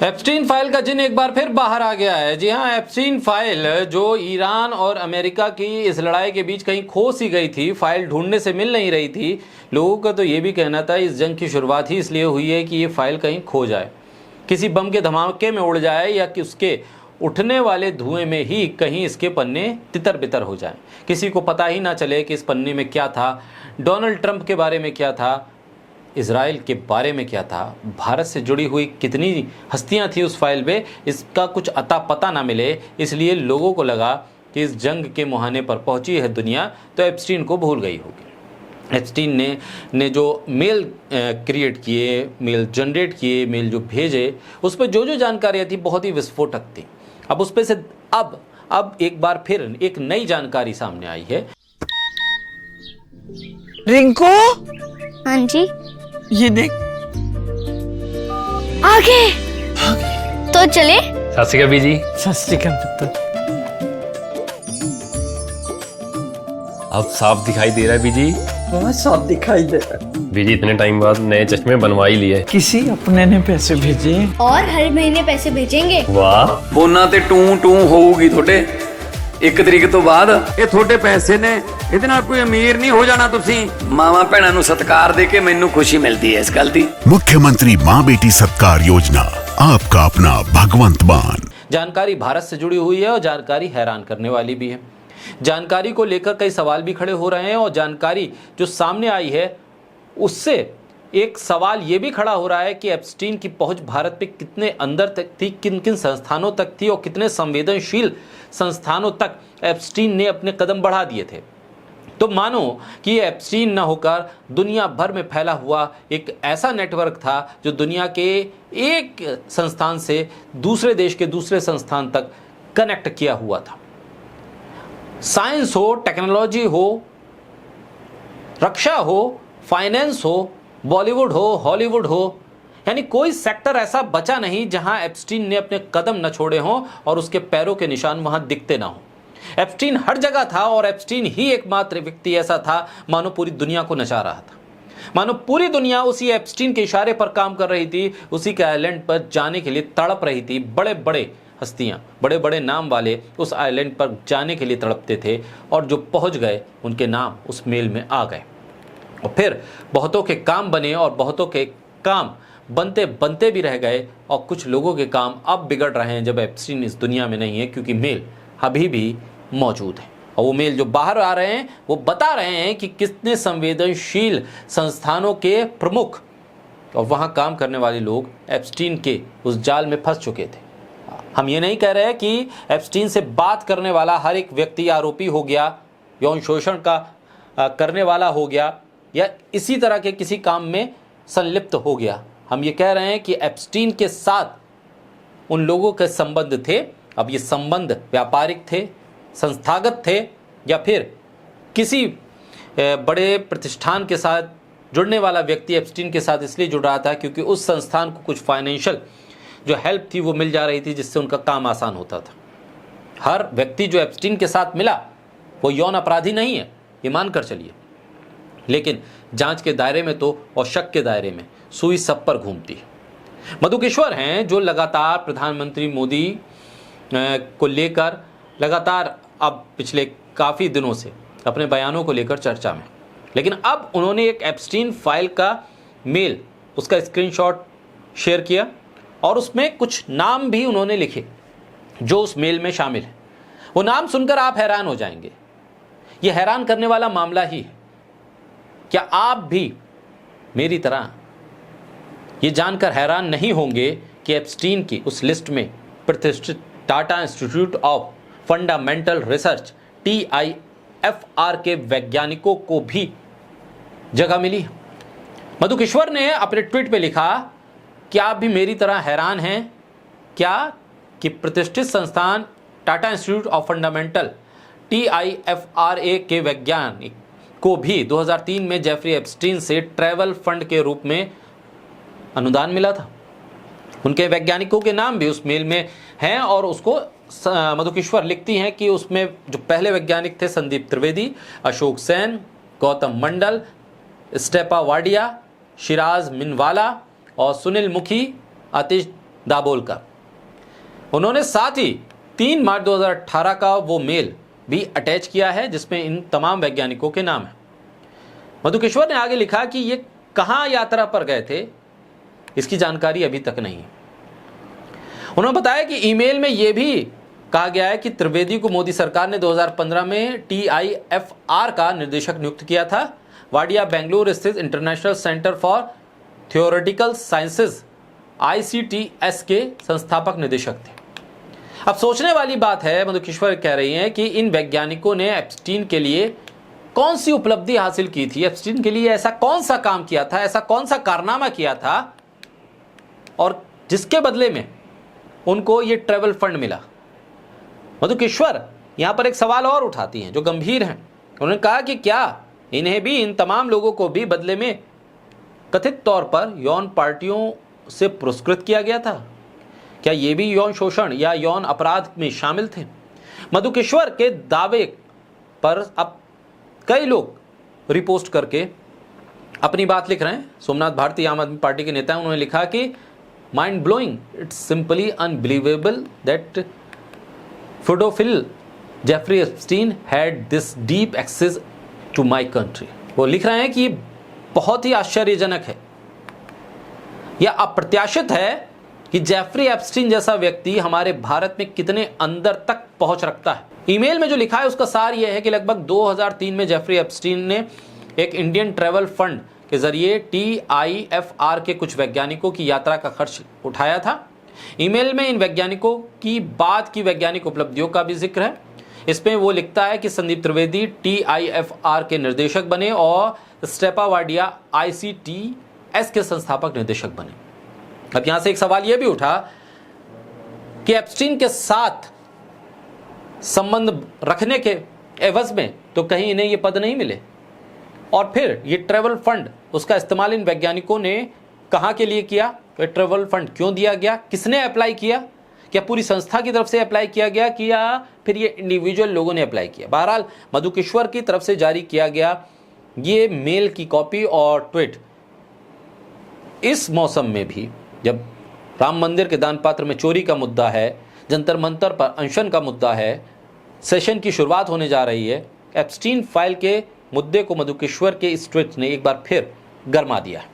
Epstein file का जिन एक बार फिर बाहर आ गया है। जी हां, एप्स्टीन फाइल जो ईरान और अमेरिका की इस लड़ाई के बीच कहीं खो सी गई थी, फाइल ढूंढने से मिल नहीं रही थी। लोगों का तो ये भी कहना था इस जंग की शुरुआत ही इसलिए हुई है कि ये फाइल कहीं खो जाए, किसी बम के धमाके में उड़ जाए या कि उसके उठने वाले धुएं में ही कहीं इसके पन्ने तितर बितर हो जाएं, किसी को पता ही ना चले कि इस पन्ने में क्या था, डोनाल्ड ट्रंप के बारे में क्या था, इजराइल के बारे में क्या था, भारत से जुड़ी हुई कितनी हस्तियां थी उस फाइल में, इसका कुछ अता पता ना मिले। इसलिए लोगों को लगा कि इस जंग के मुहाने पर पहुंची है दुनिया तो एप्स्टीन को भूल गई होगी। एप्स्टीन ने जो मेल क्रिएट किए, मेल जनरेट किए, मेल जो भेजे, उस पर जो जानकारियाँ थी बहुत ही विस्फोटक थी। अब उस पर से अब एक बार फिर एक नई जानकारी सामने आई है। रिंकू, हाँ जी, ये देख, आगे तो चले। सत श्री अकाल बीजी। सत श्री अकाल पुत्र। अब साफ दिखाई दे रहा है बीजी। बहुत साफ दिखाई दे रहा है। बीजी इतने टाइम बाद नए चश्मे बनवा ही लिए। किसी अपने ने पैसे भेजे और हर महीने पैसे भेजेंगे। वाह, ਫੋਨਾਂ ਤੇ ਟੂ ਟੂ ਹੋਊਗੀ ਤੁਹਾਡੇ 1 ਤਰੀਕ ਤੋਂ ਬਾਅਦ। ਇਹ ਤੁਹਾਡੇ ਪੈਸੇ ਨੇ, ਇਹਦੇ ਨਾਲ ਕੋਈ ਅਮੀਰ ਨਹੀਂ ਹੋ ਜਾਣਾ ਤੁਸੀਂ। ਮਾਵਾਂ ਭੈਣਾਂ ਨੂੰ ਸਤਿਕਾਰ ਦੇ ਕੇ ਮੈਨੂੰ ਖੁਸ਼ੀ ਮਿਲਦੀ ਹੈ ਇਸ ਗੱਲ ਦੀ। मुख्यमंत्री माँ बेटी सत्कार योजना, आपका अपना भगवंत मान। जानकारी भारत से जुड़ी हुई है और जानकारी हैरान करने वाली भी है। जानकारी को लेकर कई सवाल भी खड़े हो रहे हैं और जानकारी जो सामने आई है उससे एक सवाल ये भी खड़ा हो रहा है कि एप्स्टीन की पहुंच भारत पे कितने अंदर तक थी, किन किन संस्थानों तक थी और कितने संवेदनशील संस्थानों तक एप्स्टीन ने अपने कदम बढ़ा दिए थे। तो मानो कि ये एप्स्टीन न होकर दुनिया भर में फैला हुआ एक ऐसा नेटवर्क था जो दुनिया के एक संस्थान से दूसरे देश के दूसरे संस्थान तक कनेक्ट किया हुआ था। साइंस हो, टेक्नोलॉजी हो, रक्षा हो, फाइनेंस हो, बॉलीवुड हो, हॉलीवुड हो, यानी कोई सेक्टर ऐसा बचा नहीं जहां एप्स्टीन ने अपने कदम न छोड़े हों और उसके पैरों के निशान वहां दिखते ना हों। एप्स्टीन हर जगह था और एप्स्टीन ही एकमात्र व्यक्ति ऐसा था मानो पूरी दुनिया को नचा रहा था, मानो पूरी दुनिया उसी एप्स्टीन के इशारे पर काम कर रही थी, उसी के आइलैंड पर जाने के लिए तड़प रही थी। बड़े बड़े हस्तियां, बड़े बड़े नाम वाले उस आइलैंड पर जाने के लिए तड़पते थे और जो पहुंच गए उनके नाम उस मेल में आ गए और फिर बहुतों के काम बने और बहुतों के काम बनते बनते भी रह गए और कुछ लोगों के काम अब बिगड़ रहे हैं जब एप्स्टीन इस दुनिया में नहीं है, क्योंकि मेल अभी भी मौजूद है और वो मेल जो बाहर आ रहे हैं वो बता रहे हैं कि कितने संवेदनशील संस्थानों के प्रमुख और वहाँ काम करने वाले लोग एप्स्टीन के उस जाल में फंस चुके थे। हम ये नहीं कह रहे कि एप्स्टीन से बात करने वाला हर एक व्यक्ति आरोपी हो गया, यौन शोषण का करने वाला हो गया या इसी तरह के किसी काम में संलिप्त हो गया। हम ये कह रहे हैं कि एप्स्टीन के साथ उन लोगों के संबंध थे। अब ये संबंध व्यापारिक थे, संस्थागत थे या फिर किसी बड़े प्रतिष्ठान के साथ जुड़ने वाला व्यक्ति एप्स्टीन के साथ इसलिए जुड़ रहा था क्योंकि उस संस्थान को कुछ फाइनेंशियल जो हेल्प थी वो मिल जा रही थी जिससे उनका काम आसान होता था। हर व्यक्ति जो एप्स्टीन के साथ मिला वो यौन अपराधी नहीं है, ये मानकर चलिए, लेकिन जांच के दायरे में तो और शक के दायरे में सुई सब पर घूमती है। मधु किश्वर हैं जो लगातार प्रधानमंत्री मोदी को लेकर लगातार अब पिछले काफ़ी दिनों से अपने बयानों को लेकर चर्चा में, लेकिन अब उन्होंने एक एप्स्टीन फाइल का मेल, उसका स्क्रीनशॉट शेयर किया और उसमें कुछ नाम भी उन्होंने लिखे जो उस मेल में शामिल है। वो नाम सुनकर आप हैरान हो जाएंगे। ये हैरान करने वाला मामला ही है। क्या आप भी मेरी तरह ये जानकर हैरान नहीं होंगे कि एप्स्टीन की उस लिस्ट में प्रतिष्ठित Tata institute of fundamental research TIFR के वैज्ञानिकों को भी जगह मिली। मधु किश्वर ने अपने ट्वीट पे लिखा कि आप भी मेरी तरह हैरान हैं क्या कि प्रतिष्ठित संस्थान Tata institute of fundamental TIFRA के वैज्ञानिक को भी 2003 में जेफरी एप्स्टीन से ट्रैवल फंड के रूप में अनुदान मिला था। उनके वैज्ञानिकों के नाम भी उस मेल में हैं और उसको मधु किश्वर लिखती हैं कि उसमें जो पहले वैज्ञानिक थे संदीप त्रिवेदी, अशोक सेन, गौतम मंडल, स्टेपा वाडिया, शिराज मिनवाला और सुनील मुखी, आतिश दाभोलकर। उन्होंने साथ ही 3 मार्च 2018 का वो मेल भी अटैच किया है जिसमें इन तमाम वैज्ञानिकों के नाम है। मधुकेश्वर ने आगे लिखा कि ये कहां यात्रा पर गए थे इसकी जानकारी अभी तक नहीं है। उन्होंने बताया कि ईमेल में यह भी कहा गया है कि त्रिवेदी को मोदी सरकार ने 2015 में TIFR का निर्देशक नियुक्त किया था। वाडिया बेंगलुरु स्थित international centre for theoretical sciences ICTS के संस्थापक निदेशक थे। अब सोचने वाली बात है, मधुकेश्वर कह रही हैं कि इन वैज्ञानिकों ने एप्स्टीन के लिए कौन सी उपलब्धि हासिल की थी, एप्स्टीन के लिए ऐसा कौन सा काम किया था, ऐसा कौन सा कारनामा किया था और जिसके बदले में उनको ये ट्रैवल फंड मिला। मधुकेश्वर यहां पर एक सवाल और उठाती हैं जो गंभीर हैं। उन्होंने कहा कि क्या इन्हें भी, इन तमाम लोगों को भी बदले में कथित तौर पर यौन पार्टियों से पुरस्कृत किया गया था? क्या ये भी यौन शोषण या यौन अपराध में शामिल थे? मधुकेश्वर के दावे पर अब कई लोग रिपोस्ट करके अपनी बात लिख रहे हैं। सोमनाथ भारती आम आदमी पार्टी के नेता हैं, उन्होंने लिखा कि mind blowing, it's simply unbelievable that paedophile Jeffrey Epstein had this deep access to my country. वो लिख रहे हैं कि बहुत ही आश्चर्यजनक है या अप्रत्याशित है कि जेफरी एप्स्टीन जैसा व्यक्ति हमारे भारत में कितने अंदर तक पहुंच रखता है। ईमेल में जो लिखा है उसका सार यह है कि लगभग 2003 में जेफरी एप्स्टीन ने एक इंडियन ट्रैवल फंड के जरिए TIFR के कुछ वैज्ञानिकों की यात्रा का खर्च उठाया था। ईमेल में इन वैज्ञानिकों की बाद की वैज्ञानिक उपलब्धियों का भी जिक्र है। इसमें वो लिखता है कि संदीप त्रिवेदी TIFR के निर्देशक बने और स्टेपा वाडिया ICTS के संस्थापक निर्देशक बने। अब यहां से एक सवाल यह भी उठा कि एप्स्टीन के साथ संबंध रखने के एवज में तो कहीं इन्हें ये पद नहीं मिले, और फिर ये ट्रैवल फंड उसका इस्तेमाल इन वैज्ञानिकों ने कहां के लिए किया? तो ट्रैवल फंड क्यों दिया गया? किसने अप्लाई किया? क्या पूरी संस्था की तरफ से अप्लाई किया गया कि या फिर ये इंडिविजुअल लोगों ने अप्लाई किया? बहरहाल मधुकेश्वर की तरफ से जारी किया गया ये मेल की कॉपी और ट्वीट इस मौसम में भी, जब राम मंदिर के दान पात्र में चोरी का मुद्दा है, जंतर मंतर पर अनशन का मुद्दा है, सेशन की शुरुआत होने जा रही है, एप्स्टीन फाइल के मुद्दे को मधुकेश्वर के इस ट्वीट ने एक बार फिर गरमा दिया है।